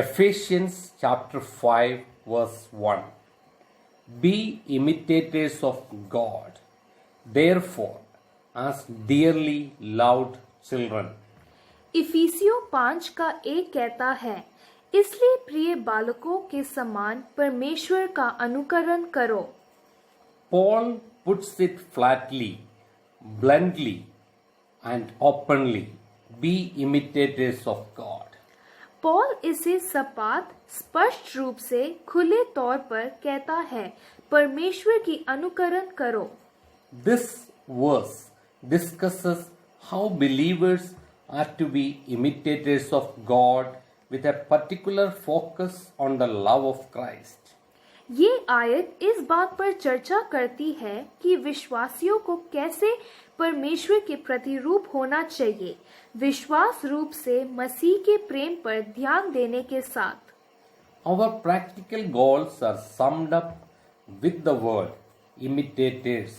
Ephesians chapter 5 verse 1. Be imitators of God, therefore, as dearly loved children. इफिसियों 5 का 1 कहता है, इसलिए प्रिय बालकों के समान परमेश्वर का अनुकरण करो। Paul puts it flatly, bluntly, and openly. Be imitators of God. Paul इसे सपाट स्पष्ट रूप से खुले तौर पर कहता है, परमेश्वर की अनुकरण करो। This verse discusses how believers are to be imitators of God with a particular focus on the love of Christ. ये आयत इस बात पर चर्चा करती है कि विश्वासियों को कैसे परमेश्वर के प्रतिरूप होना चाहिए, विश्वास रूप से मसीह के प्रेम पर ध्यान देने के साथ। Our practical goals are summed up with the word imitators.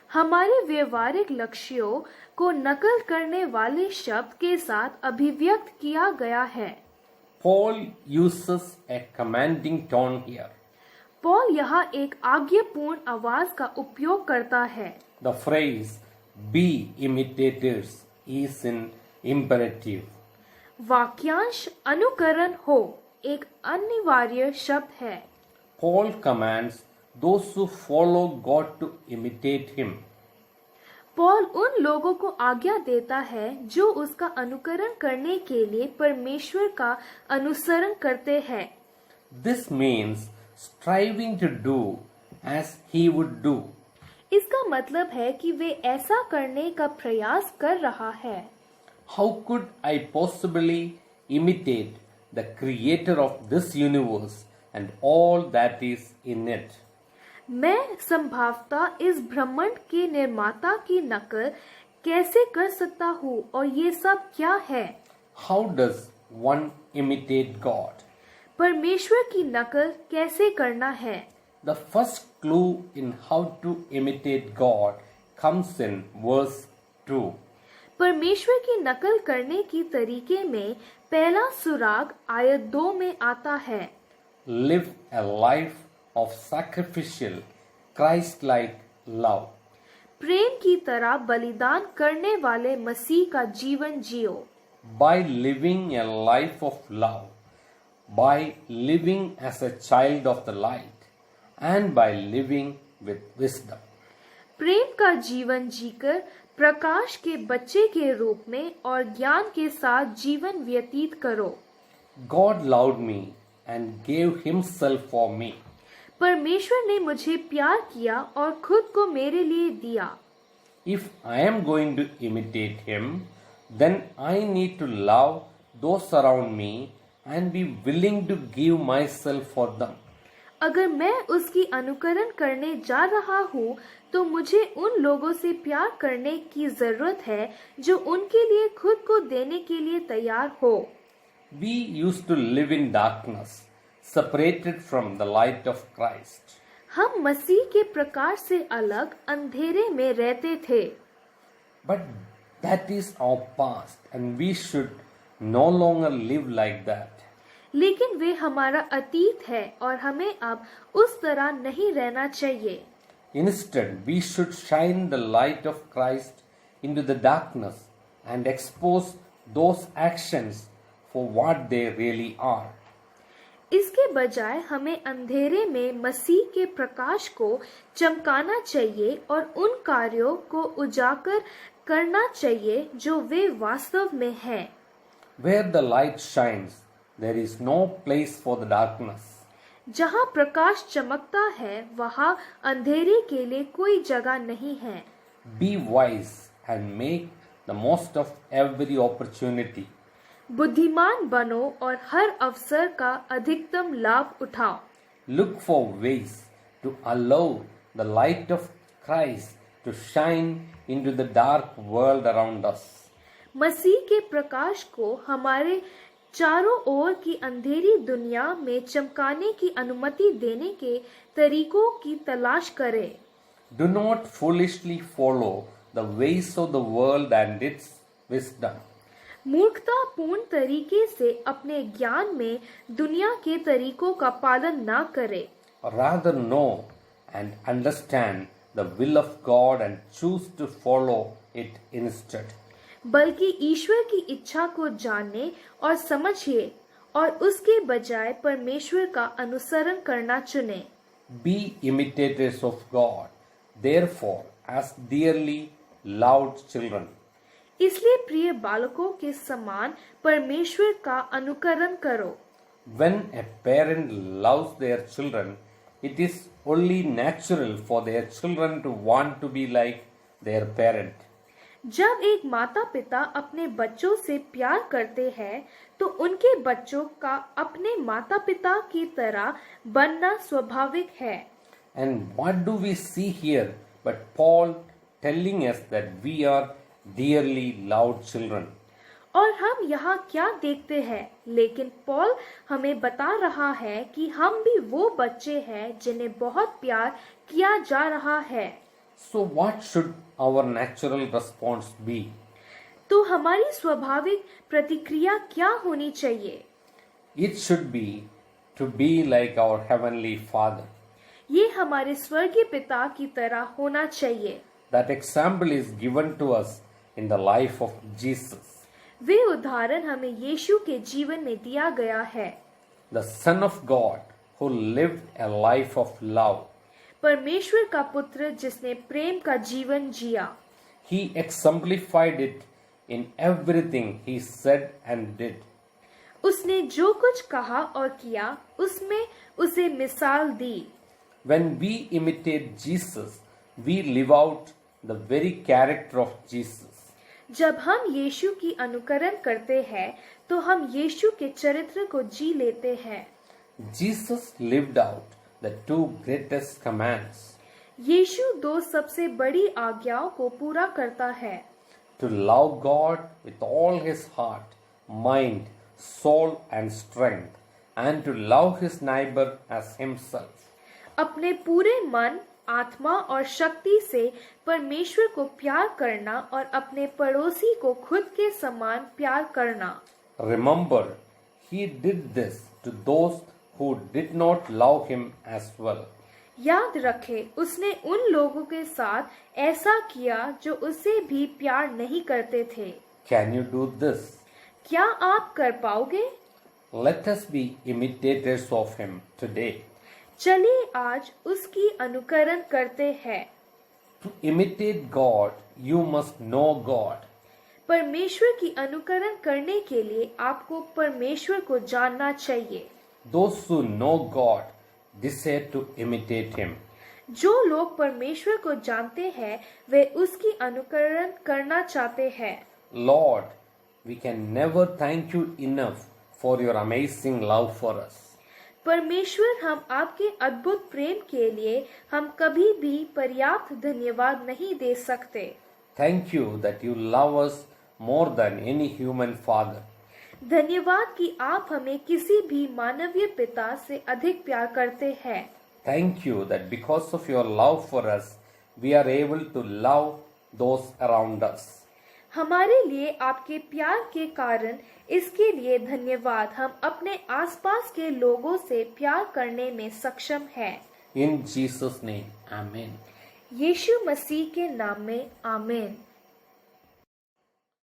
हमारे व्यवहारिक लक्ष्यों को नकल करने वाले शब्द के साथ अभिव्यक्त किया गया है। Paul uses a commanding tone here. Paul यहाँ एक आज्ञापूर्ण आवाज का उपयोग करता है। The phrase be imitators is in imperative. वाक्यांश अनुकरण हो एक अनिवार्य शब्द है। Paul commands those who follow God to imitate him. Paul उन लोगों को आज्ञा देता है जो उसका अनुकरण करने के लिए परमेश्वर का अनुसरण करते हैं। This means striving to do as he would do. इसका मतलब है कि वे ऐसा करने का प्रयास कर रहा है। How could I possibly imitate the creator of this universe and all that is in it? मैं संभवतः इस ब्रह्मांड के निर्माता की नकल कैसे कर सकता हूँ और ये सब क्या है? How does one imitate God? परमेश्वर की नकल कैसे करना है? The first clue in how to imitate God comes in verse 2. परमेश्वर की नकल करने की तरीके में पहला सुराग आयत 2 में आता है। Live a life of sacrificial, Christ-like love. प्रेम की तरह बलिदान करने वाले मसीह का जीवन जियो। By living a life of love, by living as a child of the light, and by living with wisdom. प्रेम का जीवन जीकर प्रकाश के बच्चे के रूप में और ज्ञान के साथ जीवन व्यतीत करो। God loved me and gave himself for me. परमेश्वर ने मुझे प्यार किया और खुद को मेरे लिए दिया। If I am going to imitate him, then I need to love those around me and be willing to give myself for them. अगर मैं उसकी अनुकरण करने जा रहा हूँ तो मुझे उन लोगों से प्यार करने की जरूरत है जो उनके लिए खुद को देने के लिए तैयार हो। We used to live in darkness, separated from the light of Christ. हम मसीह के प्रकाश से अलग अंधेरे में रहते थे। But that is our past and we should no longer live like that. लेकिन वे हमारा अतीत है और हमें अब उस तरह नहीं रहना चाहिए। Instead, we should shine the light of Christ into the darkness and expose those actions for what they really are. इसके बजाय हमें अंधेरे में मसीह के प्रकाश को चमकाना चाहिए और उन कार्यों को उजागर करना चाहिए जो वे वास्तव में हैं। Where the light shines, there is no place for the darkness. जहाँ प्रकाश चमकता है वहाँ अंधेरे के लिए कोई जगह नहीं है। Be wise and make the most of every opportunity. बुद्धिमान बनो और हर अवसर का अधिकतम लाभ उठाओ। Look for ways to allow the light of Christ to shine into the dark world around us. मसीह के प्रकाश को हमारे चारों ओर की अंधेरी दुनिया में चमकाने की अनुमति देने के तरीकों की तलाश करें। Do not foolishly follow the ways of the world and its wisdom. मूर्खतापूर्ण तरीके से अपने ज्ञान में दुनिया के तरीकों का पालन ना करे, Rather know and understand the will of God and choose to follow it instead. बल्कि ईश्वर की इच्छा को जानने और समझिए और उसके बजाय परमेश्वर का अनुसरण करना चुने। Be imitators of God, therefore, as dearly loved children. इसलिए प्रिय बालकों के समान परमेश्वर का अनुकरण करो। When a parent loves their children, it is only natural for their children to want to be like their parent. जब एक माता पिता अपने बच्चों से प्यार करते हैं तो उनके बच्चों का अपने माता पिता की तरह बनना स्वाभाविक है। And what do we see here but Paul telling us that we are dearly loved children? और हम यहाँ क्या देखते हैं, लेकिन पॉल हमें बता रहा है कि हम भी वो बच्चे हैं जिन्हें बहुत प्यार किया जा रहा है। So what should our natural response be? तो हमारी स्वाभाविक प्रतिक्रिया क्या होनी चाहिए? It should be to be like our heavenly Father. ये हमारे स्वर्गीय पिता की तरह होना चाहिए। That example is given to us in the life of Jesus, वे उदाहरण हमें यीशु के जीवन में दिया गया है। the Son of God who lived a life of love. परमेश्वर का पुत्र जिसने प्रेम का जीवन जिया। He exemplified it in everything he said and did. उसने जो कुछ कहा और किया उसमें उसे मिसाल दी। When we imitate Jesus, we live out the very character of Jesus. जब हम यीशु की अनुकरण करते हैं तो हम यीशु के चरित्र को जी लेते हैं। Jesus lived out the two greatest commands. यीशु दो सबसे बड़ी आज्ञाओं को पूरा करता है। To love God with all his heart, mind, soul and strength, and to love his neighbor as himself. अपने पूरे मन, आत्मा और शक्ति से परमेश्वर को प्यार करना और अपने पड़ोसी को खुद के समान प्यार करना। Remember, he did this to those who did not love him as well. याद रखें, उसने उन लोगों के साथ ऐसा किया जो उसे भी प्यार नहीं करते थे। Can you do this? क्या आप कर पाओगे? Let us be imitators of him today. चलिए आज उसकी अनुकरण करते हैं। To imitate God, you must know God. परमेश्वर की अनुकरण करने के लिए आपको परमेश्वर को जानना चाहिए। Those who know God desire to imitate him. जो लोग परमेश्वर को जानते हैं वे उसकी अनुकरण करना चाहते हैं। Lord, we can never thank you enough for your amazing love for us. परमेश्वर, हम आपके अद्भुत प्रेम के लिए हम कभी भी पर्याप्त धन्यवाद नहीं दे सकते। Thank you that you love us more than any human father. धन्यवाद कि आप हमें किसी भी मानवीय पिता से अधिक प्यार करते हैं। Thank you that because of your love for us, we are able to love those around us. हमारे लिए आपके प्यार के कारण इसके लिए धन्यवाद, हम अपने आसपास के लोगों से प्यार करने में सक्षम हैं। In Jesus' name, Amen. यीशु मसीह के नाम में आमीन।